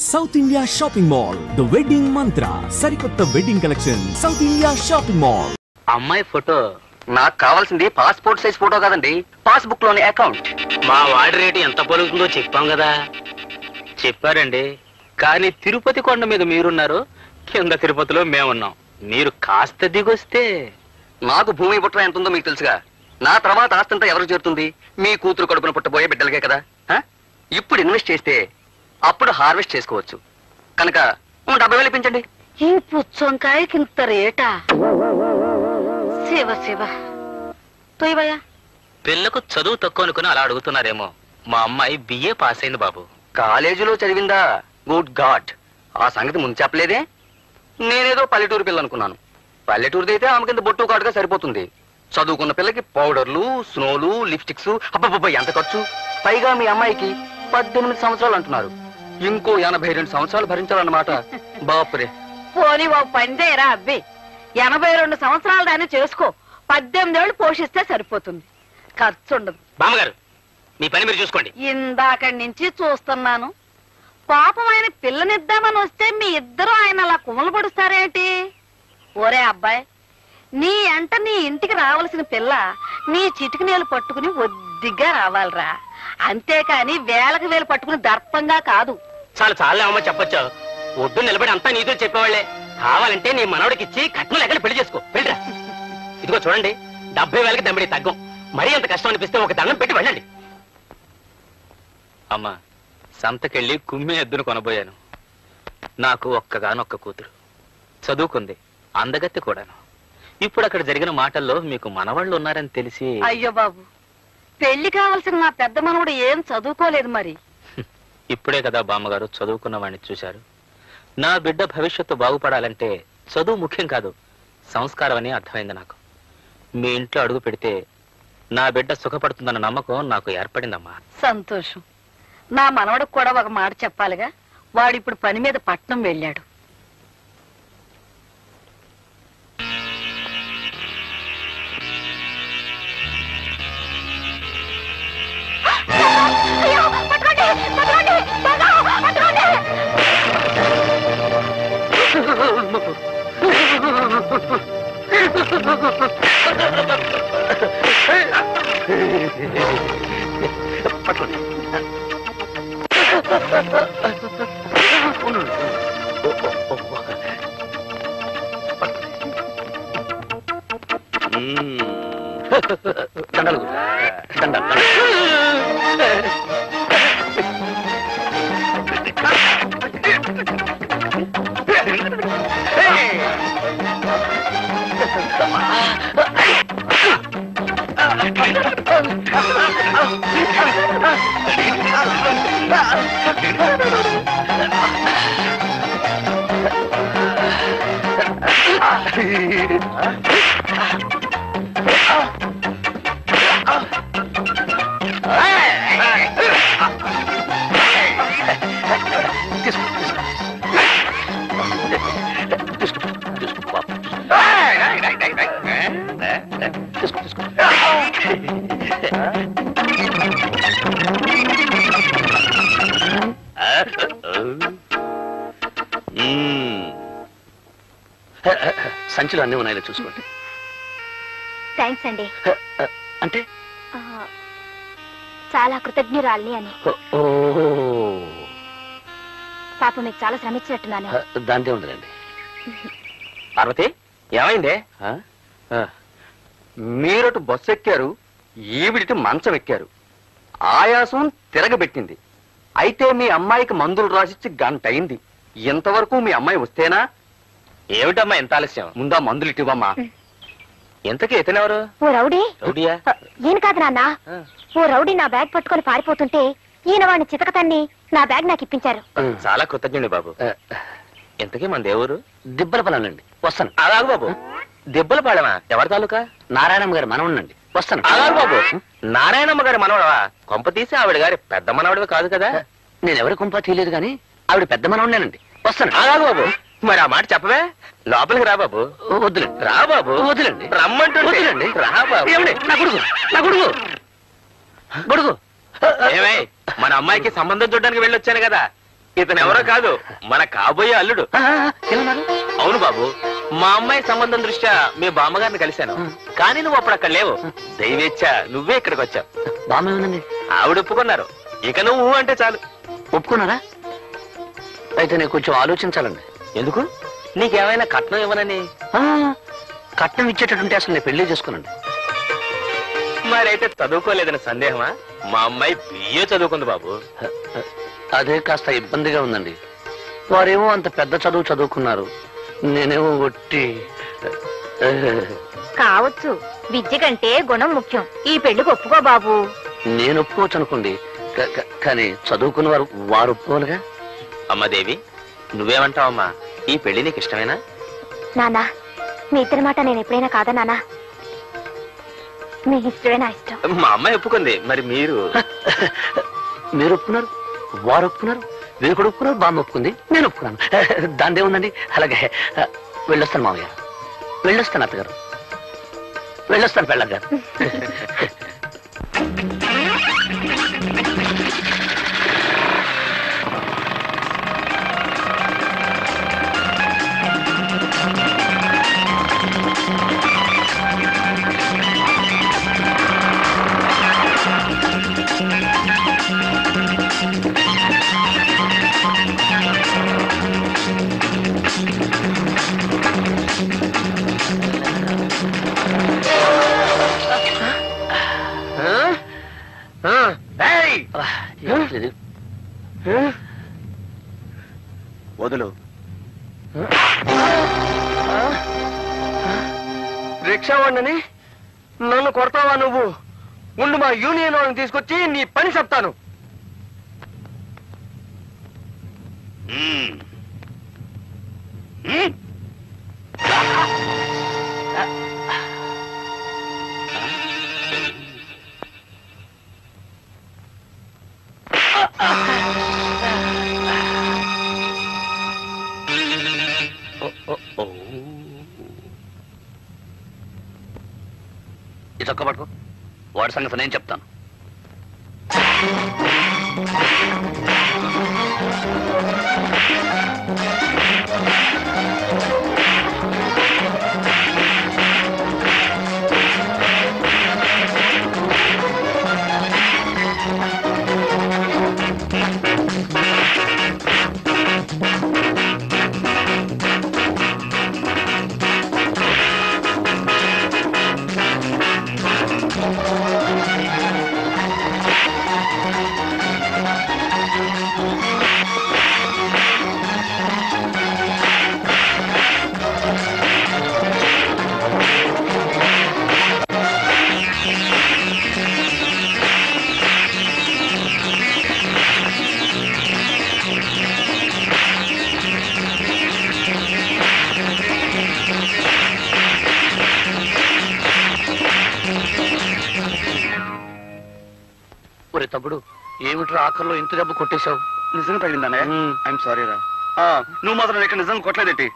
South India shopping mall the wedding మంత్ర సరికొత్త wedding collection south India shopping mall. అమ్మాయి photo నాకు కావాల్సింది passport size photo కాదండి, passbook లోని అకౌంట్. మా వాడి రేటు ఎంత పలుకుతుందో చెప్పాం కదా. చెప్పారండి, కానీ తిరుపతి కొండ మీద మీరున్నారు, కింద తిరుపతిలో మేమున్నాం. మీరు కాస్త దిగొస్తే. నాకు భూమి పుట్ర ఎంత ఉందో మీకు తెలుసుగా. నా తర్వాత ఆస్తంతా ఎవరికి చేరుతుంది? మీ కూతురు కడుపున పుట్టబోయే బిడ్డలకే కదా. ఇప్పుడు ఇన్వెస్ట్ చేస్తే అప్పుడు హార్వెస్ట్ చేసుకోవచ్చు. కనుక 70,000 ఇప్పించండి. ఈ పుచ్చంకాయకి ఇంత రేటా? శివ శివ తోయవయ్యా. పిల్లకు చదువు తక్కువ అనుకుని అలా అడుగుతున్నారేమో. మా అమ్మాయి బిఏ పాస్ అయింది బాబు. కాలేజీలో చదివిందా? గుడ్ గాడ్, ఆ సంగతి ముందు చెప్పలేదే. నేనేదో పల్లెటూరు పిల్ల అనుకున్నాను. పల్లెటూరుది అయితే ఆమె కింద బొట్టు కాటుగా సరిపోతుంది. చదువుకున్న పిల్లకి పౌడర్లు, స్నోలు, లిప్స్టిక్స్, అబ్బబ్బబ్బ ఎంత ఖర్చు. పైగా మీ అమ్మాయికి 18 సంవత్సరాలు అంటున్నారు. ఇంకో 82 సంవత్సరాలు భరించాలన్నమాట. బాపురే. పోనీ ఓ పందేరా అబ్బి, 82 సంవత్సరాల దాన్ని చేసుకో. 18 ఏళ్ళు పోషిస్తే సరిపోతుంది, ఖర్చు ఉండదు. బామ్మగారు, మీ పని మీరు చూసుకోండి. ఇందాకడి నుంచి చూస్తున్నాను. పాపం ఆయన పిల్లనిద్దామని వస్తే మీ ఇద్దరు ఆయన అలా కుమలు పడుస్తారేంటి? ఓరే అబ్బాయి, నీ అంట నీ ఇంటికి రావాల్సిన పిల్ల నీ చిటికి నీళ్ళు పట్టుకుని ఒద్దిగ్గా రావాలిరా, అంతేకాని వేలకు వేలు పట్టుకుని దర్పంగా కాదు. చాలా చాలా అమ్మ చెప్పొచ్చు. ఒడ్డు నిలబడి అంతా నీతో చెప్పేవాళ్లే. కావాలంటే నీ మనవడికి ఇచ్చి కట్నం లెక్కలు పెళ్లి చేసుకో. వెళ్ళరా. ఇదిగో చూడండి, 70,000కి దమ్మిడి తగ్గం. మరీ అంత కష్టం అనిపిస్తే ఒక దండం పెట్టి వెళ్ళండి. అమ్మా, సంతకెళ్ళి కుమ్మి ఎద్దును కొనబోయాను. నాకు ఒక్కగానొక్క కూతురు, చదువుకుంది, అందగత్తి కూడాను. ఇప్పుడు అక్కడ జరిగిన మాటల్లో మీకు మనవాళ్ళు ఉన్నారని తెలిసి. అయ్యో బాబు, పెళ్లి కావాల్సిన నా పెద్ద మనవడు ఏం చదువుకోలేదు మరి. ఇప్పుడే కదా బామ్మగారు చదువుకున్న వాడిని చూశారు. నా బిడ్డ భవిష్యత్తు బాగుపడాలంటే చదువు ముఖ్యం కాదు, సంస్కారం అని అర్థమైంది నాకు. మీ ఇంట్లో అడుగు పెడితే నా బిడ్డ సుఖపడుతుందన్న నమ్మకం నాకు ఏర్పడిందమ్మా. సంతోషం. నా మనవడికి కూడా ఒక మాట చెప్పాలిగా. వాడు ఇప్పుడు పని మీద పట్నం వెళ్ళాడు. దండలు దండలు. సంచులు అన్నీ ఉన్నాయో చూసుకోండి. థ్యాంక్స్ అండి. అంటే చాలా కృతజ్ఞురాల్ని అని. పాప మీకు చాలా శ్రమించినట్టున్నాను. దాంతే ఉందండి. పార్వతి, ఏమైందే? మీరటు బస్సు ఎక్కారు, ఈవిడిటి మంచం ఎక్కారు. ఆయాసం తిరగబెట్టింది. అయితే మీ అమ్మాయికి మందులు రాసిచ్చి గంట అయింది. ఇంతవరకు మీ అమ్మాయి వస్తేనా? ఏమిటమ్మా ఎంత ఆలస్యం? ముందా మందులు ఇటివమ్మా. ఎంతకీ ఇతనెవరు? ఓ రౌడీ. రౌడీయా? ఈయన కాదు నాన్న, ఓ రౌడీ నా బ్యాగ్ పట్టుకొని పారిపోతుంటే ఈయన వాడిని చితకతన్ని నా బ్యాగ్ నాకు ఇప్పించారు. చాలా కృతజ్ఞుడి బాబు. ఎంతకీ మన దేవురు? దిబ్బలపాలెండి. వస్తాను. అలాగు బాబు. దిబ్బలపాలెమా? ఎవరి తాలూకా? నారాయణమ్మ గారి మనవడండి. వస్తాను. అలాగు బాబు. నారాయణమ్మ గారి మనవడవా? కొంప తీసి ఆవిడ గారి పెద్ద మనవడివి కాదు కదా? నేనెవరి కొంప తీయలేదు కానీ ఆవిడ పెద్ద మనవడేనండి. వస్తాను. అలాగు బాబు. మరి ఆ మాట చెప్పవే. లోపలికి రా బాబు. వద్దులేండి. రా బాబు. వద్దులేండి. రమ్మంటుండి. రా బాబు. నా కొడుకు, నా కొడుకు, కొడుకు. ఏమై, మన అమ్మాయికి సంబంధం చూడడానికి వెళ్ళొచ్చాను కదా. ఇతను ఎవరో కాదు, మన కాబోయే అల్లుడు. అవును బాబు, మా అమ్మాయి సంబంధం దృష్ట్యా మీ బామ్మగారిని కలిశాను. కానీ నువ్వు అప్పుడు అక్కడ లేవు. దైవేచ్ఛ నువ్వే ఇక్కడికి వచ్చావు. బామ్మ ఏముందండి? ఆవిడ ఒప్పుకున్నారు. ఇక నువ్వు అంటే చాలు. ఒప్పుకున్నారా? అయితే నేను కొంచెం ఆలోచించాలండి. ఎందుకు? నీకేమైనా కట్నం ఇవ్వనని? కట్నం ఇచ్చేటట్టుంటే అసలు నేను పెళ్లి చేసుకోనండి. మరైతే చదువుకోలేదని సందేహమా? మా అమ్మాయి బిఏ చదువుకుంది బాబు. అదే కాస్త ఇబ్బందిగా ఉందండి. వారేమో అంత పెద్ద చదువు చదువుకున్నారు, నేనేమో ఒట్టి. కావచ్చు, విద్య కంటే గుణం ముఖ్యం. ఈ పెళ్లికి ఒప్పుకో బాబు. నేను ఒప్పుకోవచ్చు అనుకోండి, కానీ చదువుకున్న వారు ఒప్పుకోవాలిగా. అమ్మాదేవి, నువ్వేమంటావమ్మా? ఈ పెళ్లి నీకు ఇష్టమేనా? నానా, మీ ఇద్దరి మాట నేను ఎప్పుడైనా కాదా నానా? మీ ఇష్టమే నా ఇష్టం. మా అమ్మాయి ఒప్పుకుంది, మరి మీరు? మీరు ఒప్పుకున్నారు, వారు ఒప్పుకున్నారు, మీరు కూడా ఒప్పుకున్నారు, బామ్మ ఒప్పుకుంది, నేను ఒప్పుకున్నాను. దానిదే ఉందండి. అలాగే వెళ్ళొస్తాను మామయ్య, వెళ్ళొస్తాను అత్తగారు, వెళ్ళొస్తాను పెళ్ళగారు. వదులు. రిక్షా వాడిని నన్ను కొడతావా నువ్వు? ముందు మా యూనియన్ వాళ్ళని తీసుకొచ్చి నీ పని చెప్తాను. ఈ చొక్క పట్టుకో, వాడి సంగతి నేను చెప్తాను. ఒరే తమ్ముడు, ఏమిట్రా ఆఖరిలో ఇంత దెబ్బ కొట్టేశావు? నిజంగా తగిలిందానే? ఐఎమ్ సారీ రా. నువ్వు మాత్రం ఇక్కడ నిజంగా కొట్టలేదేంటి?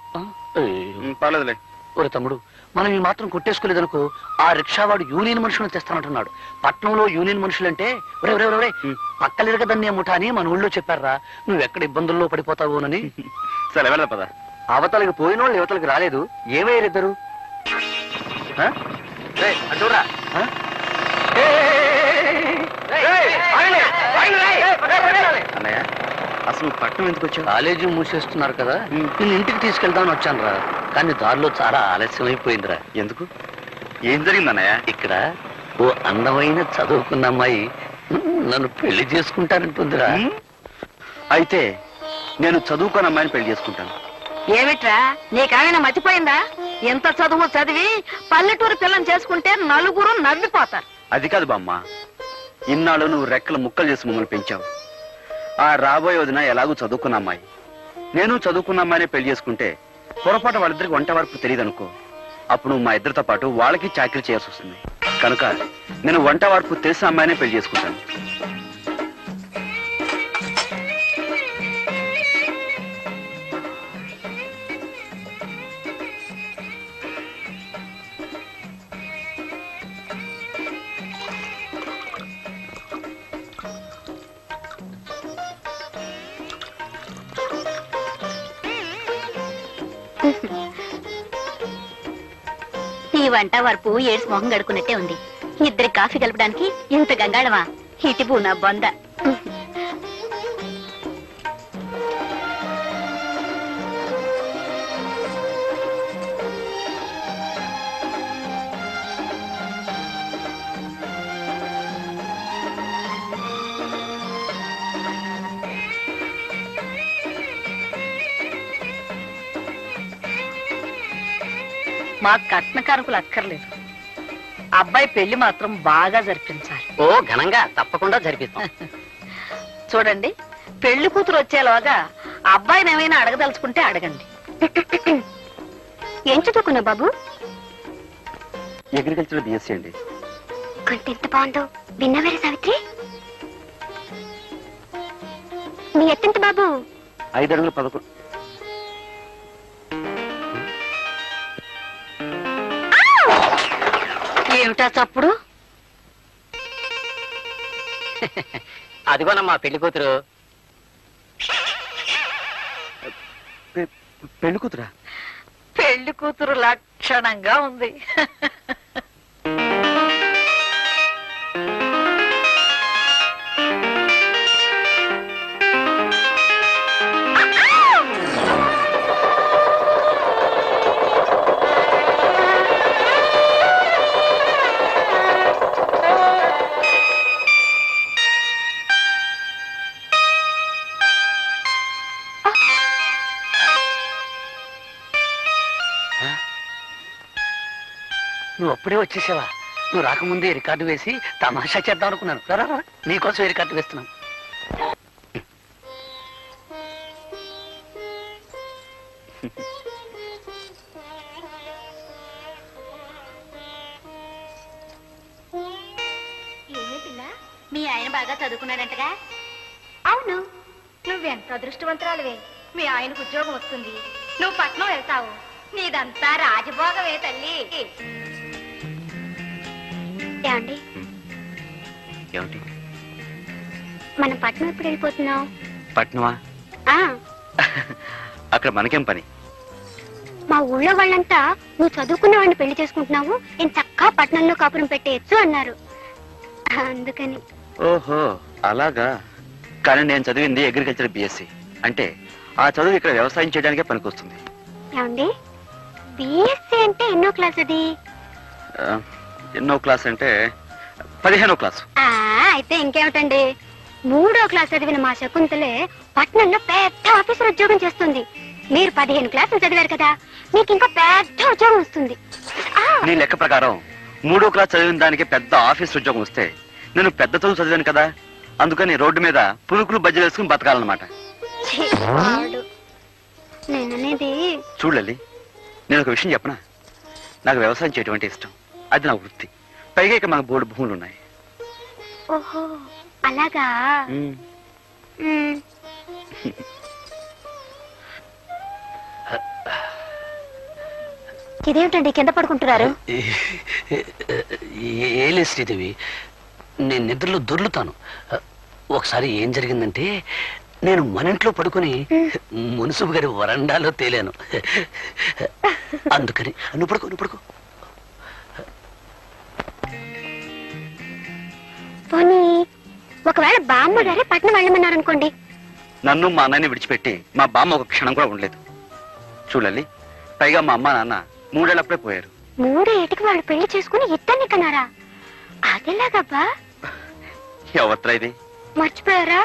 పర్లేదులే. ఒరే తమ్ముడు, మనం ఈ మాత్రం కొట్టేసుకోలేదనుకో, ఆ రిక్షావాడు యూనియన్ మనుషులను తెస్తానంటున్నాడు. పట్నంలో యూనియన్ మనుషులంటే ఒరే పక్కలిరగదన్నే ముఠా అని మన ఊళ్ళో చెప్పారా. నువ్వెక్కడ ఇబ్బందుల్లో పడిపోతావోనని. సరే వెళ్ళదా పద. అవతలకి పోయిన వాళ్ళు యువతలకి రాలేదు, ఏమయ్యారిద్దరు? అటురా. అన్నయ్య, అసలు పట్నం ఎందుకు వచ్చావు? కాలేజీ మూసేస్తున్నారు కదా, నేను ఇంటికి తీసుకెళ్దామని వచ్చాను రా. కానీ దారిలో చాలా ఆలస్యం అయిపోయిందిరా. ఎందుకు? ఏం జరిగింది అన్నయ్య? ఇక్కడ ఓ అందమైన చదువుకున్న అమ్మాయి నన్ను పెళ్లి చేసుకుంటానంటుందిరా. అయితే నేను చదువుకున్న అమ్మాయిని పెళ్లి చేసుకుంటాను. ఏమిట్రా, నీకేమైనా మర్చిపోయిందా? ఎంత చదువు చదివి పల్లెటూరు పిల్లని చేసుకుంటే నలుగురు నవ్విపోతారు. అది కాదు బామ్మ, ఇన్నాళ్ళు నువ్వు రెక్కలు ముక్కలు చేసి మమ్మల్ని పెంచావు. ఆ రాబోయే వదిన ఎలాగూ చదువుకున్న అమ్మాయి, నేను చదువుకున్న అమ్మాయినే పెళ్లి చేసుకుంటే పొరపాటు వాళ్ళిద్దరికి వంట వరకు తెలియదు అనుకో. అప్పుడు మా ఇద్దరితో పాటు వాళ్ళకి చాకరీ చేయాల్సి వస్తుంది. కనుక నేను వంట వరకు తెలిసిన అమ్మాయినే పెళ్లి చేసుకుంటాను. నీ వంట వరపు ఏడ్స్ మొహం గడుకున్నట్టే ఉంది. ఇద్దరి కాఫీ కలపడానికి ఇంత గంగాళమా? ఇటిపు నా బొంద. మా కట్న కానుకలు అక్కర్లేదు, అబ్బాయి పెళ్లి మాత్రం బాగా జరిపించాలి. ఓ ఘనంగా తప్పకుండా జరిపిస్తాం. చూడండి, పెళ్లి కూతురు వచ్చేలోగా అబ్బాయిని ఏమైనా అడగదలుచుకుంటే అడగండి. ఏం చదువుకున్నావు బాబు? అగ్రికల్చర్ బిఎస్సీ అండి. కొంత ఎంత బాగుందో విన్నవేరే సావిత్రి. నీ ఎత్తెంత బాబు? 5 అడుగులు 11. ఏమిటా చప్పుడు? అదిగోనమ్మా పెళ్లి కూతురు. పెళ్లి కూతురా? పెళ్లి కూతురు లక్షణంగా ఉంది. నువ్వు అప్పుడే వచ్చేసావా? నువ్వు రాకముందే రికార్డు వేసి తమాషా చేద్దాం అనుకున్నాను. రా, నీకోసం రికార్డు వేస్తున్నాను. ఏమే పిల్ల, మీ ఆయన బాగా చదువుకున్నాడంటగా? అవును. నువ్వెంత అదృష్టవంతురాలువే. మీ ఆయనకు ఉద్యోగం వస్తుంది, నువ్వు పట్నం వెళ్తావు. నీదంతా రాజభోగమే తల్లి. ఏమండి, ఏమిటి? మనం పట్నం ఎప్పుడు వెళ్ళిపోతున్నావు? పట్నమా? అక్కడ మనకేం పని? మా ఊళ్ళో వాళ్ళంతా నువ్వు చదువుకున్న వాడిని పెళ్లి చేసుకుంటున్నావు, నేను చక్కా పట్నంలో కాపురం పెట్టేయచ్చు అన్నారు. అందుకని. ఓహో అలాగా. కానీ నేను చదివింది అగ్రికల్చర్ బిఎస్సీ. అంటే ఆ చదువు ఇక్కడ వ్యవసాయం చేయడానికే పనికొస్తుంది. ఏమండి, బిఎస్సీ అంటే ఎన్నో క్లాస్ అది? ఎన్నో క్లాస్ అంటే 15వ క్లాసు. అయితే ఇంకేమిటండి, 3వ క్లాస్ చదివిన మా శకుంతలే పట్నంలో పెద్ద ఆఫీసర్ ఉద్యోగం చేస్తుంది. మీరు 15 క్లాసులు చదివారు కదా, మీకు ఇంకా పెద్ద ఉద్యోగం వస్తుంది. నీ లెక్క ప్రకారం 3వ క్లాస్ చదివిన దానికి పెద్ద ఆఫీస్ ఉద్యోగం వస్తే నేను పెద్ద చదువు చదివాను కదా, అందుకని రోడ్డు మీద పులుకులు బజ్జలు వేసుకుని బతకాలన్నమాట. నేననేది చూడలి, నేను ఒక విషయం చెప్పనా? నాకు వ్యవసాయం చేయటం అంటే ఇష్టం, అది నా వృత్తి. పైగా ఇక మనకు బోర్డు భూములు ఉన్నాయి. ఓహో అలాగా. ఇదేమిటండి కింద పడుకుంటున్నారు? ఏలే శ్రీదేవి, నేను నిద్రలో దొర్లుతాను. ఒకసారి ఏం జరిగిందంటే, నేను మన ఇంట్లో పడుకొని మున్సిపు గారి వరండాలో తేలాను. అందుకని నువ్వు పడుకో. పోనీ ఒకవేళ బామ్మ గారే పట్నం వెళ్ళమన్నారనుకోండి. నన్ను మా అన్నయ్యని విడిచిపెట్టి మా బామ్మ ఒక క్షణం కూడా ఉండలేదు. చూడాలి, పైగా మా అమ్మ నాన్న 3 ఏళ్ళప్పుడే పోయారు. 3 ఏటికి వాళ్ళు పెళ్లి చేసుకుని ఇద్దరిని కన్నారా? అదేలాగబ్బా? ఎవత్రా ఇది? మర్చిపోయారా?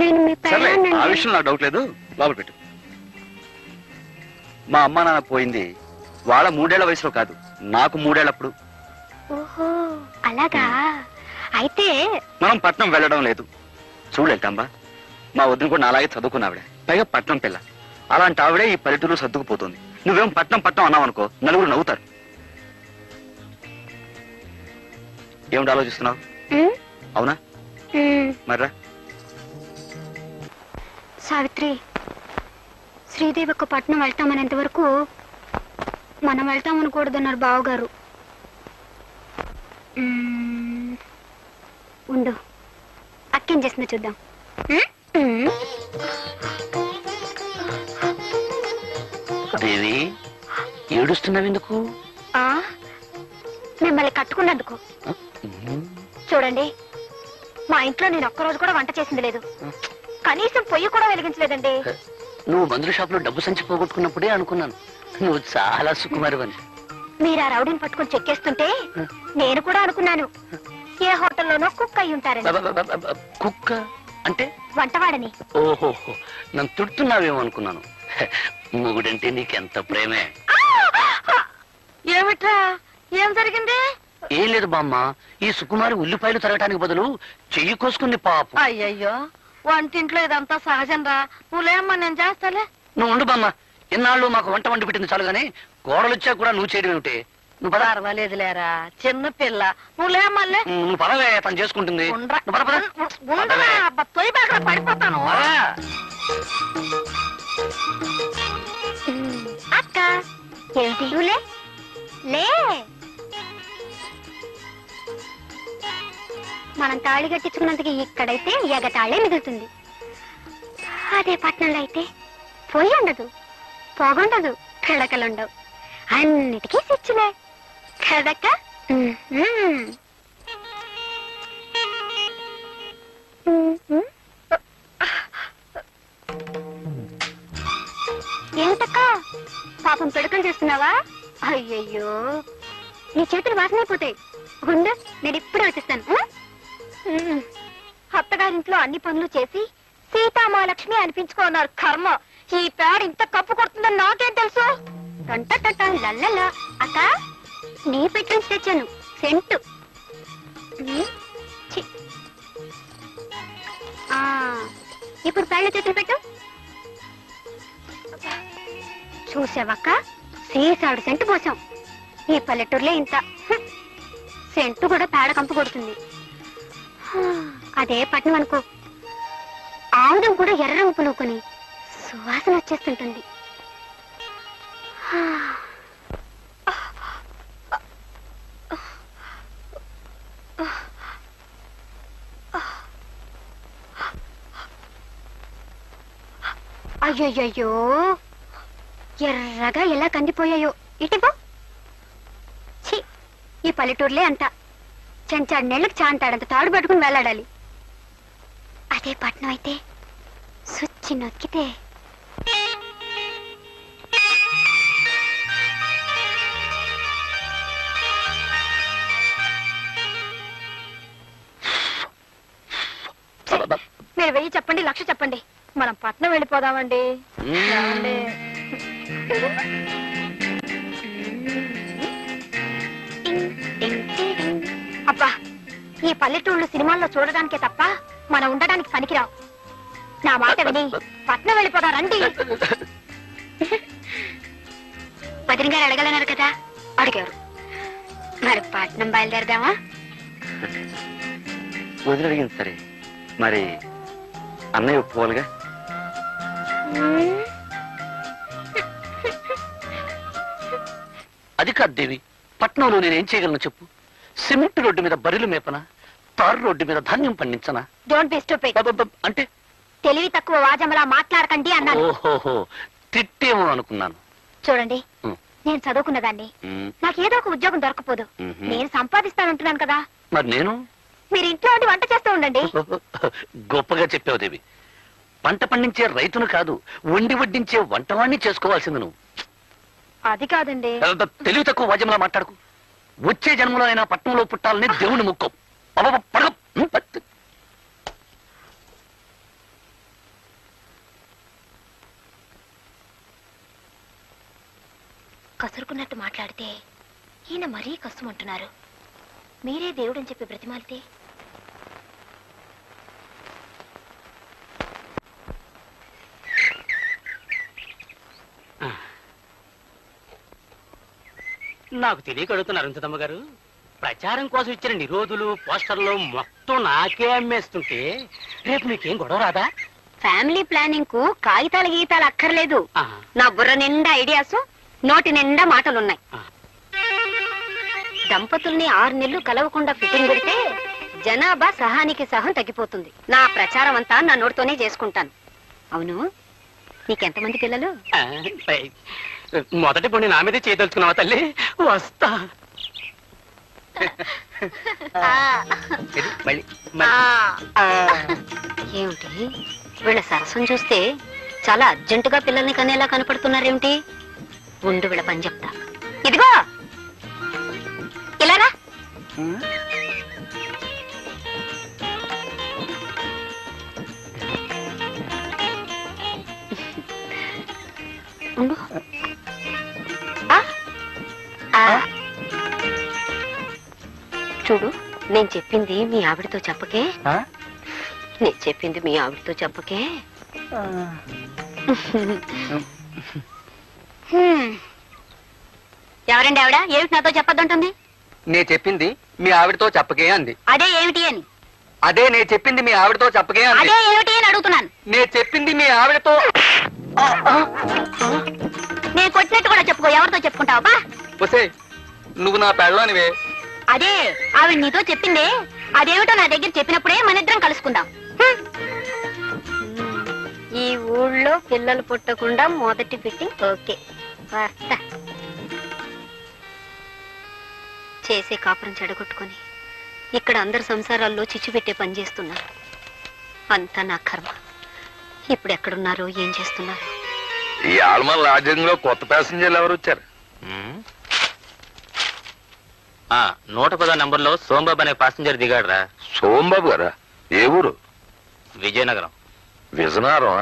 నేను మీ ఆ విషయం నాకు డౌట్ లేదు, లోపల పెట్టు. మా అమ్మ నాన్న పోయింది వాళ్ళ 3 ఏళ్ల వయసులో కాదు, నాకు 3 ఏళ్ళప్పుడు. ఓహో అలాగా. అయితే మనం పట్నం వెళ్ళడం లేదు. చూడెళ్తాంబా, మా వదిన కూడా అలాగే చదువుకున్నావిడే, పైగా పట్నం పిల్ల. అలాంటి ఆవిడే ఈ పల్లెటూరు సర్దుకుపోతుంది. నువ్వేం పట్నం అన్నావు అనుకో, నలుగురు నవ్వుతారు. ఏమిటి ఆలోచిస్తున్నావు? అవునా? మర్రా సావిత్రి, శ్రీదేవి ఒక పట్నం వెళ్తామనేంత వరకు మనం వెళ్తామనకూడదన్నారు బావగారు. ఉండు, అక్కేం చేస్తుందో చూద్దాం. దేవి ఏడుస్తున్నావెందుకు? మిమ్మల్ని కట్టుకున్నందుకు. చూడండి, మా ఇంట్లో నేను ఒక్కరోజు కూడా వంట చేసింది లేదు, కనీసం పొయ్యి కూడా వెలిగించలేదండి. నువ్వు మందుల షాప్ లో డబ్బు సంచి పోగొట్టుకున్నప్పుడే అనుకున్నాను నువ్వు చాలా సుకుమారివని. మీరు ఆ రౌడీని పట్టుకుని చెక్కేస్తుంటే నేను కూడా అనుకున్నాను ఏ హోటల్లోనో కుక్ అయి ఉంటారని. కుక్క అంటే? వంటవాడని. ఓహోహో, నన్ను తుడుతున్నావేమో అనుకున్నాను. మొగుడంటే నీకెంత ప్రేమే. ఏమిట్రా, ఏం జరిగింది? ఏం లేదు బామ్మ, ఈ సుకుమారి ఉల్లిపాయలు తరగటానికి బదులు చెయ్యి కోసుకుంది పాపం. అయ్యయ్యో, వంటింట్లో ఇదంతా సహజం రా. నువ్వులేమ్మా, నేను చేస్తాలే. నువ్వు ఉండు బామ్మ, ఇన్నాళ్ళు మాకు వంట వండి పెట్టింది చాలు గానీ కోడలు వచ్చా కూడా నువ్వు చేయడం ఏమిటి? నువ్వు పద. పర్వాలేదులేరా, చిన్న పిల్ల. నువ్వులేమల్లే. నువ్వు పదవే, తను చేసుకుంటుంది. పడిపోతాను. అక్క ఏమిటి? లే లే, మనం తాళి కట్టించుకున్నందుకు ఇక్కడైతే ఎగతాళే మిగులుతుంది. అదే పట్నంలో అయితే పొయ్యి ఉండదు, పొగుండదు, పిడకలుండవు, అన్నిటికీ స్విచ్లే కదక్క. ఏమిటక్క పాపం పిడకలు చేస్తున్నావా? అయ్యయ్యో, నీ చేతులు వాసనైపోతాయి. ఉండు, నేను ఇప్పుడే వచ్చేస్తాను. అత్తగారింట్లో అన్ని పనులు చేసి సీతామహాలక్ష్మి అనిపించుకున్నారు. కర్మ, ఈ పేడ ఇంత కప్పు కొడుతుందని నాకేం తెలుసు? లల్లలా. అక్క, నీ పెట్టి నుంచి తెచ్చాను సెంటు. ఇప్పుడు పేళ్ళ చేతులు పెట్టు. చూసావక్క, సీసాడు సెంటు పోసాం. ఈ పల్లెటూరులో ఇంత సెంటు కూడా పేడ కంపు కొడుతుంది. అదే పట్నం అనుకో, ఆముదం కూడా ఎర్ర రంగు పులుకొని సువాసన వచ్చేస్తుంటుంది. అయ్యయ్యో, ఎర్రగా ఎలా కందిపోయాయో. ఇటుపో. ఛీ, ఈ పల్లెటూరులే అంట. చెంచాడు నెళ్ళకి చాంతాడంత తాడు పట్టుకుని వెళ్ళాడాలి. అదే పట్నం అయితే సుచ్చి నొక్కితే. మీరు 1000 చెప్పండి, 1,00,000 చెప్పండి, మనం పట్నం వెళ్ళిపోదామండి. అబ్బా, ఈ పల్లెటూళ్ళు సినిమాల్లో చూడడానికే తప్ప మనం ఉండడానికి పనికిరావు. నా మాట విని పట్నం వెళ్ళిపోదారండి. వదిన గారు అడగలన్నారు కదా, అడిగారు. మరి పట్నం బయలుదేరదామా? వదిలి అడిగింది సరే, మరి అన్నయ్య ఒప్పుకోవాలిగా. అది కాదు దేవి, పట్నంలో నేనేం చేయగలను చెప్పు? సిమెంట్ రోడ్డు మీద బరిలు మేపనా, తారు రోడ్డు మీద ధాన్యం పండించనా? Don't be stupid. అంటే తెలివి తక్కువ వాజమలా మాట్లాడకండి అన్నాను. ఓహోహో, తిట్టేమో అనుకున్నాను. చూడండి, నేను చదువుకున్నదాన్ని, నాకేదో ఒక ఉద్యోగం దొరకపోదు. నేను సంపాదిస్తానంటున్నాను కదా. మరి నేను? మీరు ఇంట్లో ఉండి వంట చేస్తూ ఉండండి. గొప్పగా చెప్పావు దేవి. పంట పండించే రైతును కాదు, వండి వడ్డించే వంటవాణ్ణి చేసుకోవాల్సింది నువ్వు. అది కాదండి. తెలివి తక్కువ వాద్యంలా మాట్లాడుకు. వచ్చే జన్మలో అయినా పట్టణంలో పుట్టాలని దేవుని ముక్కం. కసురుకున్నట్టు మాట్లాడితే ఈయన మరీ కసుమంటున్నారు. మీరే దేవుడని చెప్పి బ్రతిమాలితే. నాకు తెలియక అడుగుతున్నారు అరుంధతమ్మ గారు. ప్రచారం కోసం ఇచ్చిన నిరోధులు, పోస్టర్లు మొత్తం నాకే అమ్మేస్తుంటే రేపు నీకేం గొడవ రాదా? ఫ్యామిలీ ప్లానింగ్ కు కాగితాల గీతాలు అక్కర్లేదు. నా బుర్ర నిండా ఐడియాస్, నోటి నిండా మాటలున్నాయి. దంపతుల్ని 6 నెలలు కలవకుండా ఫిట్టింగ్ పెడితే జనాభా సహానికి సహం తగ్గిపోతుంది. నా ప్రచారం అంతా నా నోటితోనే చేసుకుంటాను. అవును, నీకెంతమంది పిల్లలు? మొదటి పొండి నా మీదే చేయదలుచుకున్నావా తల్లి? వస్తా. ఏమిటి వీళ్ళ సరసం చూస్తే చాలా అర్జెంటుగా పిల్లల్ని కనేలా కనపడుతున్నారేమిటి? ఉండు వీళ్ళ పని చెప్తా. ఇదిగో ఇలారా. ఉండు. చూడు, నేను చెప్పింది మీ ఆవిడతో చెప్పకే. నేను చెప్పింది మీ ఆవిడతో చెప్పకే. ఎవరండి ఆవిడ? ఏమిటి నాతో చెప్పొద్దంటుంది? నేను చెప్పింది మీ ఆవిడతో చెప్పకే అంది. అదే ఏమిటి అని? అదే నేను చెప్పింది మీ ఆవిడతో చెప్పకే అంది. అదే ఏమిటి అని అడుగుతున్నాను. నేను చెప్పింది మీ ఆవిడతో. నేను కొట్టినట్టు కూడా చెప్పుకో. ఎవరితో చెప్పుకుంటావు బా? వసే, నువ్వు నా పెళ్ళానివే. అదే ఆవిడ నీతో చెప్పిందే. అదేమిటో నా దగ్గర చెప్పినప్పుడే మన ఇద్దరం కలుసుకుందాం. ఈ ఊళ్ళో పిల్లలు పుట్టకుండా మొదటి ఫిట్టింగ్ ఓకే. చేసే కాపురం చెడగొట్టుకొని ఇక్కడ అందరి సంసారాల్లో చిచ్చు పెట్టే పని చేస్తున్నారు. అంతా నా కర్మ. ఇప్పుడు ఎక్కడున్నారో ఏం చేస్తున్నారు? ఈ ఆల్మల్ లాడ్జింగ్ కొత్త ప్యాసింజర్లు ఎవరు వచ్చారు? 110 నంబర్లో సోంబాబు అనే ప్యాసింజర్ దిగాడురా. సోంబాబు గారా? ఏ ఊరు? Vizianagaram. Vizianagaram.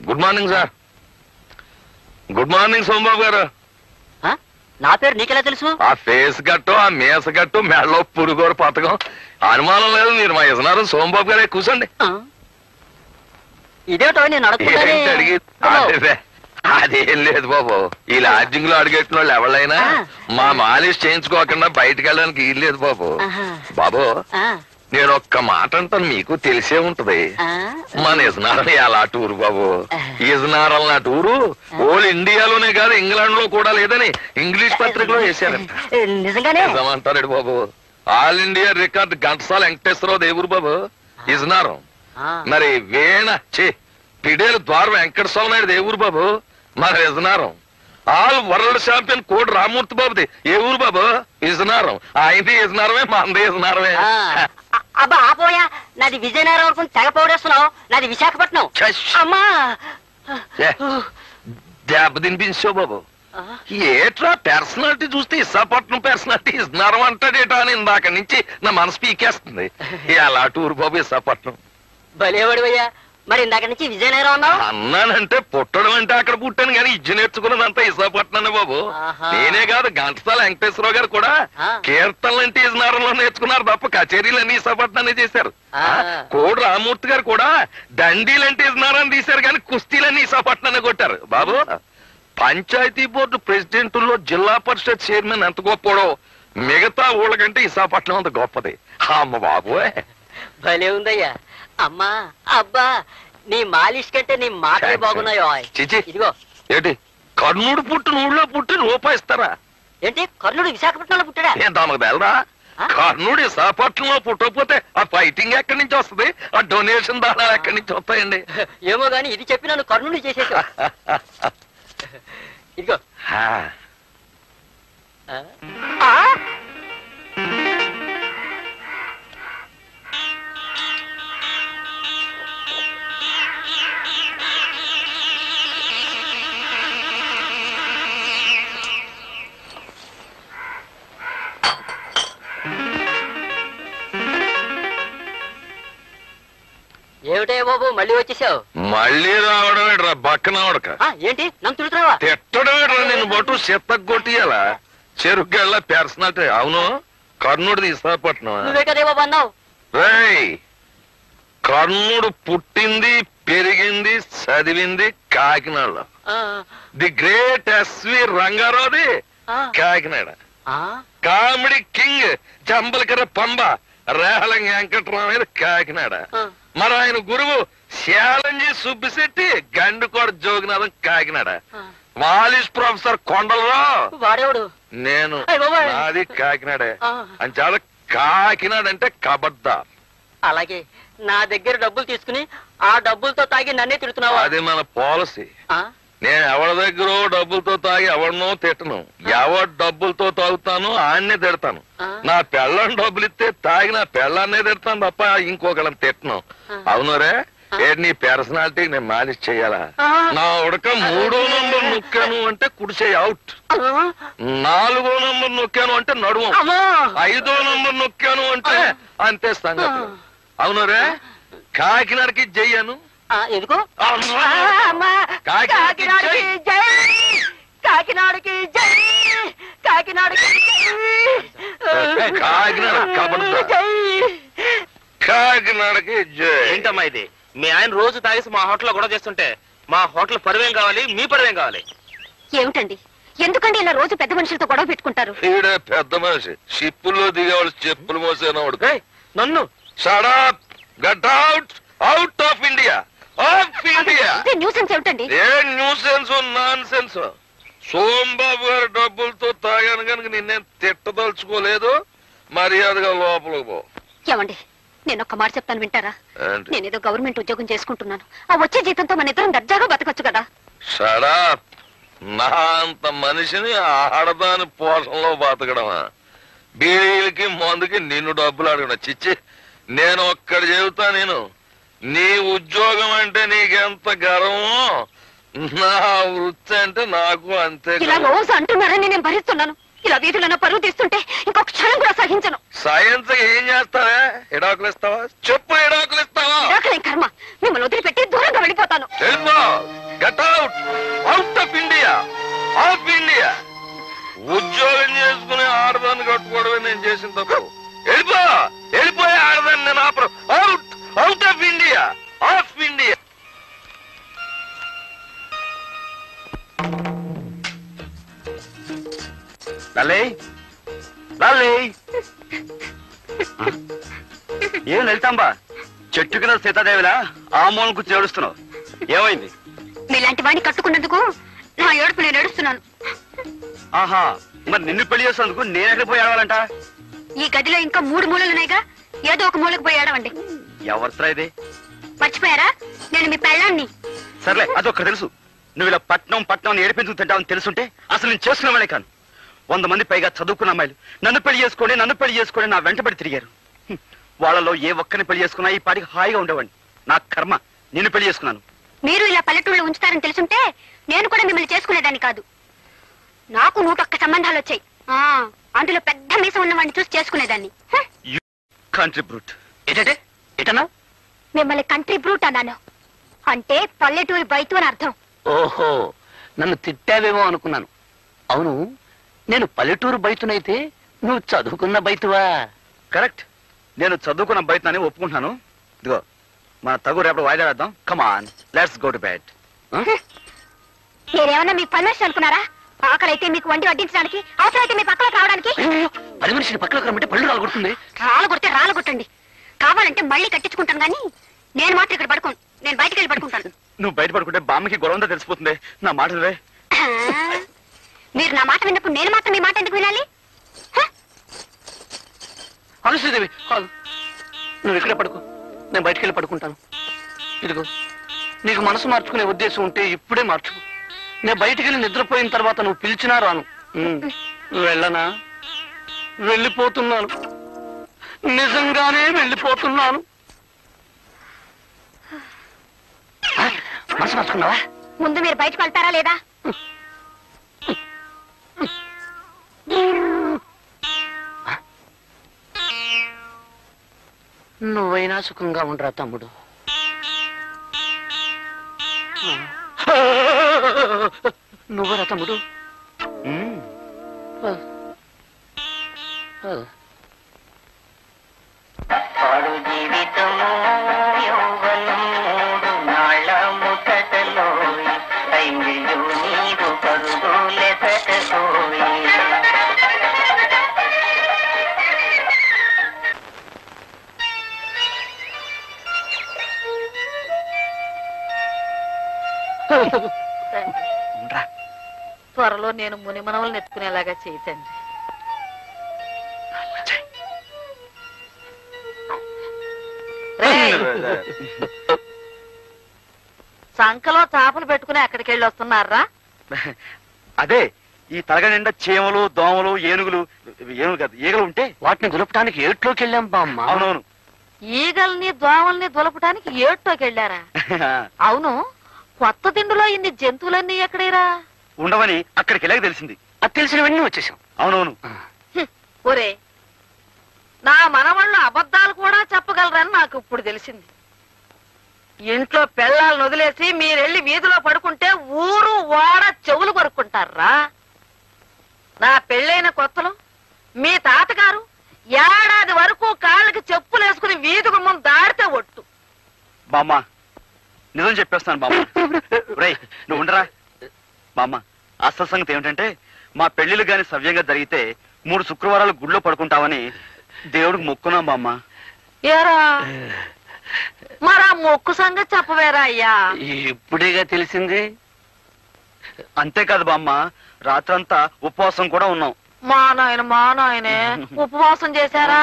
Good morning sir. Good morning Sombabu గారు. నా పేరు నీకెలా తెలుసు? ఆ ఫేస్ గట్టు, ఆ మేస గట్టు, మెడలో పురుగోరు పథకం అనుమానం లేదు. మీరు మా విజయనగరం సోంబాబు గారే. కూర్చోండి. ఇదేటో నేను అడిగి అదేం లేదు బాబు. ఈ లాడ్జింగ్ లో అడిగెట్టిన వాళ్ళు ఎవరైనా మా మాలిష్ చేయించుకోకుండా బయటకు వెళ్ళడానికి వీల్లేదు బాబు. బాబు, నేను ఒక్క మాట అంటాను, మీకు తెలిసే ఉంటది. మన ఇజనారం ఎలా టూరు బాబు. ఇజనారం నా టూరు ఓల్ ఇండియాలోనే కాదు ఇంగ్లాండ్ లో కూడా లేదని ఇంగ్లీష్ పత్రికలో వేశారంట. నిజమంటారు బాబు. All India record Ghantasala Venkateswararao దేవురు బాబు ఇజనారం. మరి వేణ పిడేలు ద్వార వెంకట స్వామి నాయుడు దేవురు బాబు మన విజయనగరం. ఆల్ వరల్డ్ ఛాంపియన్ కోడి రామూర్తి బాబుది ఏ ఊరు బాబు? విజయనగరం. ఆయనది విజయనగరమే, మనది విజయనగరమే. అబ్బా ఆపోయా, నాది విజయనగరం వరకు తెగ పౌడేస్తున్నావు. నాది విశాఖపట్నం. అమ్మా దెబ్బ తినిపించావు బాబు. ఏట్రా పర్సనాలిటీ చూస్తే విశాఖపట్నం పర్సనాలిటీ విజయనగరం అంటాడేటా అని ఇందాక నుంచి నా మనసు పీకేస్తుంది. ఎలా టూరు బాబు విశాఖపట్నం. భలేవాడివయ్యా. మరి ఇందాక నుంచి విజయనగరం అన్నావు? అన్నానంటే పుట్టడం అంటే అక్కడ పుట్టాను కానీ ఇజ్జు నేర్చుకున్నదంతా విశాఖపట్నం బాబు. నేనే కాదు, ఘంటసాల వెంకటేశ్వరరావు గారు కూడా కీర్తనలు అంటే విజయనగరంలో నేర్చుకున్నారు తప్ప కచేరీలన్నీ విశాఖపట్నాన్ని చేశారు. కోడి రామూర్తి గారు కూడా దండీలంటే విజయనగరం తీశారు కానీ కుస్తీలన్నీ విశాఖపట్నాన్ని కొట్టారు బాబు. పంచాయతీ బోర్డు ప్రెసిడెంట్లో జిల్లా పరిషత్ చైర్మన్ ఎంత గొప్పడో మిగతా ఊళ్ళకంటే విశాఖపట్నం అంత గొప్పది. అమ్మ బాబు భలే ఉందయ్యా. అమ్మా అబ్బా, నీ మాలిష్ కంటే నీ మాటలే బాగున్నాయో. ఇదిగో ఏంటి కర్ణుడు పుట్టిన ఊళ్ళో పుట్టి రూపాయిస్తారా? ఏంటి కర్ణుడు విశాఖపట్నంలో పుట్టాడా? ఏం తమకు తెలరా? కర్ణుడు విశాఖపట్నంలో పుట్టకపోతే ఆ ఫైటింగ్ ఎక్కడి నుంచి వస్తుంది? ఆ డొనేషన్ దానాలు ఎక్కడి నుంచి వస్తాయండి? ఏమో గాని ఇది చెప్పి నన్ను కర్ణుడు చేసేసా. ఇదిగో ఏమిటే బాబు మళ్ళీ వచ్చేసావు? మళ్ళీ రావడం ఏట్రా బక్కనవడక. ఏంటి నన్ను తిడుతున్నావా? తిట్టడం ఏట్రా, నిన్ను బొట్టు చెత్తకు కొట్టియాలా? చెరుగ్గళ్ళ పర్సనాలిటీ. అవును, కర్ణుడిది విశాఖపట్నం. నువ్వే కదే బాబు అన్నావు. రేయ్, కర్ణుడు పుట్టింది పెరిగింది చదివింది కాకినాడలో. ది గ్రేట్ ఎస్వి రంగారావుది కాకినాడ. కామెడీ కింగ్ జంబలకర పంబ రేహలం వెంకటరామయ్య కాకినాడ. మరి ఆయన గురువు శాలంజీ సుబ్బిశెట్టి గండుకోడ జోగినాథం కాకినాడ. మాలిష్ ప్రొఫెసర్ కొండలరావు వాడేవాడు నేను. నాది కాకినాడే. అని చాలా కాకినాడ అంటే కబడ్దార్. అలాగే నా దగ్గర డబ్బులు తీసుకుని ఆ డబ్బులతో తాగి నన్నే తిడుతున్నావా? అది మన పాలసీ. నేను ఎవరి దగ్గర డబ్బులతో తాగి ఎవరినో తిట్టను. ఎవరు డబ్బులతో తాగుతాను ఆన్నే తిడతాను. నా పెళ్ళని డబ్బులు ఇస్తే తాగి నా పెళ్ళాన్నే తిడతాను తప్ప ఇంకొకళ్ళని తిట్టను. అవునరే నీ పర్సనాలిటీ నేను మాలిష్ చెయ్యాలా? నా ఉడక 3వ నంబర్ నొక్కాను అంటే కుడిచేయి అవుట్, 4వ నంబర్ నొక్కాను అంటే నడుము, 5వ నంబర్ నొక్కాను అంటే అంతే సంగతి. అవునరే కాకినాడకి చెయ్యాను. ఎందుకో కాకినాడకి కాకినాడకి కాకినాడకి కాకినాడకి ఏంటమ్మా ఇది? మీ ఆయన రోజు తాగేసి మా హోటల్లో గొడవ చేస్తుంటే మా హోటల్ పరువేం కావాలి, మీ పరువేం కావాలి? ఏమిటండి, ఎందుకండి ఇలా రోజు పెద్ద మనుషులతో గొడవ పెట్టుకుంటారు? ఈడే పెద్ద మనిషి, షిప్పుల్లో దిగేవాళ్ళు చెప్పులు మోసేనవాడు. నన్ను shut up, get out, out of India, of India. Nuisance ఏమిటండి? ఏ న్యూసెన్స్ నాన్ సెన్స్? సోంబాబు గారి డబ్బులతో తాగాను కనుక నిన్నేం తిట్టదలుచుకోలేదు. మర్యాదగా లోపలికి పో. ఏమండి, నేను ఒక్క మాట చెప్తాను వింటారా? ఏంటి? నేనేదో గవర్నమెంట్ ఉద్యోగం చేసుకుంటున్నాను. ఆ వచ్చే జీతంతో మన ఇద్దరం దర్జాగా బతకొచ్చు కదా. Shut up. నా అంత మనిషిని ఆడదాని పోషణలో బతకడమా? బీడీలకి మందుకి నిన్ను డబ్బులు అడగడం చిచ్చి. నేను ఒక్కడి చెబుతా, నేను నీ ఉద్యోగం అంటే నీకెంత గర్వమో నా వృత్తి అంటే నాకు అంతే. ఇలా రోజు అంటున్నారని నేను భరిస్తున్నాను. ఇలా వీధులను పరువు తీస్తుంటే ఇంకొక క్షణం కూడా సహించను. సైన్స్ ఏం చేస్తావా? ఎడాకులు ఇస్తావా? చెప్పు, ఎడాకులు ఇస్తావా? కర్మ, మిమ్మల్ని వదిలిపెట్టి దూరంగా వెళ్ళిపోతాను. Get out, out of India, of India. ఉద్యోగం చేసుకుని ఆడదాన్ని కట్టుకోవడమే నేను చేసిన తప్పు. వెళ్ళిపోయే ఆడదాన్ని నేను ఆపరు. Out, out of India, of India. ఏం వెళ్తాంబా? చెట్టు కింద సీతాదేవిలా ఆ మూలం కూర్చొని ఏడుస్తున్నావు, ఏమైంది? మీలాంటి వాడిని కట్టుకున్నందుకు నా ఏడుపు నేను ఏడుస్తున్నాను. ఆహా, మరి నిన్ను పెళ్లి చేసినందుకు నేను ఎక్కడికి పోయి ఏడవాలంట? ఈ గదిలో ఇంకా 3 మూలలున్నాయిగా, ఏదో ఒక మూలకు పోయి ఏడవండి. ఎవరితో ఇది? మర్చిపోయారా? నేను మీ పెళ్ళాన్ని. సర్లే, అదొక్క తెలుసు. నువ్వు ఇలా పట్నం పట్నం ఏడిపించుకు తింటావని తెలుసుంటే అసలు నేను చేసుకునేవాడే కాను. 100 మంది పైగా చదువుకున్న అమ్మాయిలు నన్ను పెళ్లి చేసుకోండి నా వెంటబడి తిరిగారు. వాళ్ళలో ఏ ఒక్కరిని పెళ్లి చేసుకున్నా ఈ పాటికి హాయిగా ఉండేవాడిని. నా కర్మ, నిన్ను పెళ్లి చేసుకున్నాను. మీరు ఇలా పల్లెటూళ్ళు ఉంచుతారని తెలుసుంటే నేను కూడా మిమ్మల్ని చేసుకునేదాన్ని కాదు. నాకు 101 సంబంధాలు వచ్చాయి. అందులో పెద్ద మీసం ఉన్నవాడిని చూసి చేసుకునేదాన్ని. Country brute. ఏంటంటే ఎటన్నా? మిమ్మల్ని కంట్రీ బ్రూట్ అన్నాను. అంటే పల్లెటూరి బైతు అని అర్థం. ఓహో, నన్ను తిట్టావేమో అనుకున్నాను. అవును, నేను పల్లెటూరు బయతునైతే నువ్వు చదువుకున్న బయతువా? కరెక్ట్, నేను చదువుకున్న బయటని ఒప్పుకుంటున్నాను. ఇదిగో మన తగు రేపటి వాయిదా వేద్దాం. కమాన్, లెట్స్ గో టు బెడ్. మీరేమన్నా మీ పర్మిషన్ అనుకున్నారా? ఆకలైతే మీకు వండి వడ్డించడానికి, అవసరమైతే మీ పక్కలోకి రావడానికి. 10 మనిషిని పక్కలోకి రమ్మంటే పళ్ళు రాలగొడుతుంది. రాలగొడితే రాలగొట్టండి, కావాలంటే మళ్ళీ కట్టించుకుంటాను. కానీ నేను మాత్రం ఇక్కడ పడుకోను. నేను బయటికి వెళ్ళి పడుకుంటాను. నువ్వు బయట పడుకుంటే బామ్మకి గొడవంతా తెలిసిపోతుంది. నా మాట వినవే? మీరు నా మాట విన్నప్పుడు నేను మాత్రం మీ మాట ఎందుకు వినాలి? అవును శ్రీదేవి, నువ్వు ఇక్కడే పడుకో, నేను బయటికి వెళ్ళి పడుకుంటాను. ఇదిగో, నీకు మనసు మార్చుకునే ఉద్దేశం ఉంటే ఇప్పుడే మార్చుకో. నేను బయటికి వెళ్ళి నిద్రపోయిన తర్వాత నువ్వు పిలిచినా రాను. వెళ్ళనా? వెళ్ళిపోతున్నాను, నిజంగానే వెళ్ళిపోతున్నాను. మనసు మార్చుకున్నావా? ముందు మీరు బయటకు వెళ్తారా లేదా? నువ్వైనా సుఖంగా ఉండరా తమ్ముడు. నువ్వరా తమ్ముడు? త్వరలో నేను మునిమనవలను ఎత్తుకునేలాగా చేయతండి. సంకలో చాపలు పెట్టుకుని ఎక్కడికి వెళ్ళి వస్తున్నారా? అదే ఈ తలగ నిండా చీమలు దోమలు ఏనుగులు కాదు ఈగలు ఉంటే వాటిని దులపడానికి ఏట్లోకి వెళ్ళాం బామ్మ. అవునవును. ఈగల్ని దోమల్ని దులపడానికి ఏటోకి వెళ్ళారా? అవును, కొత్త దిండులో ఇన్ని జంతువులన్నీ ఎక్కడేరా? ఉండవని అక్కడికి వెళ్ళాక తెలిసింది. అది తెలిసినవన్నీ వచ్చేసాం. అవునవును. ఒరే, నా మనవాళ్ళు అబద్ధాలు కూడా చెప్పగలరని నాకు ఇప్పుడు తెలిసింది. ఇంట్లో పెళ్ళాలను వదిలేసి మీరెళ్ళి వీధిలో పడుకుంటే ఊరు వాడ చెవులు కొరుక్కుంటారా? నా పెళ్ళైన కొత్తలో మీ తాతగారు ఏడాది వరకు కాళ్ళకి చెప్పులు వేసుకుని వీధి గుమ్మం దాడితే ఒట్టు. బామ్మ నిజం చెప్పేస్తాను బామ్మ. రేయ్ నువ్వు ఉండరా బామ్మ. అసలు సంగతి ఏమిటంటే మా పెళ్లిళ్ళు గాని సవ్యంగా జరిగితే 3 శుక్రవారాలు గుళ్ళో పడుకుంటామని దేవుడికి మొక్కున్నాం బామ్మ. ఏరా మరా మొక్కు సంగతి చెప్పవేరా అయ్యా? ఇప్పుడేగా తెలిసింది. అంతేకాదు బామ్మ, రాత్రంతా ఉపవాసం కూడా ఉన్నాం. మా నాయనే ఉపవాసం చేశారా?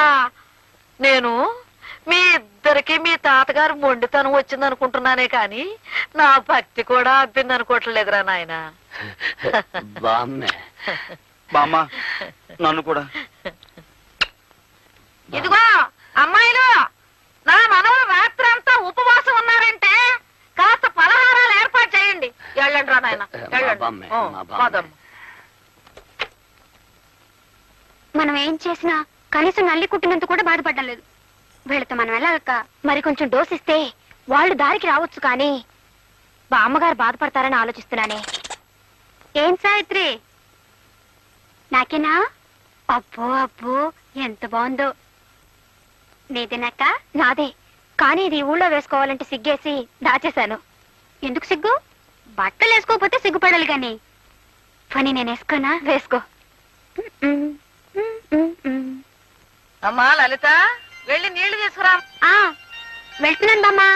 నేను మీ ఇద్దరికి మీ తాతగారు మొండితనం వచ్చింది అనుకుంటున్నానే కాని నా భక్తి కూడా అబ్బింది అనుకోవట్లేదురా నాయన. బామ్మ నన్ను కూడా. ఇదిగో అమ్మాయిలు, నా మనవలు రాత్రి అంతా ఉపవాసం ఉన్నారంటే కాస్త పలహారాలు ఏర్పాటు చేయండి. వెళ్ళండి రా నాయన, వెళ్ళండి. మనం ఏం చేసినా కనీసం నల్లి కుట్టినంత కూడా బాధపడడం లేదు. వీళ్ళతో మనం వెళ్ళాక మరి కొంచెం డోస్ ఇస్తే వాళ్ళు దారికి రావచ్చు. కానీ బామ్మగారు బాధపడతారని ఆలోచిస్తున్నానే. ఏం సావిత్రి, నాకేనా? అబ్బో అబ్బో ఎంత బాగుందో. నీదేనాక? నాదే, కానీ ఇది ఊళ్ళో వేసుకోవాలంటే సిగ్గేసి దాచేశాను. ఎందుకు సిగ్గు? బట్టలు వేసుకోకపోతే సిగ్గుపడాలి గాని. పని నేను వేసుకోనా? వేసుకో. అమ్మా లలిత, వెళ్ళి నీళ్లు తీసుకురా. వెళ్తున్నాను బామ్మా.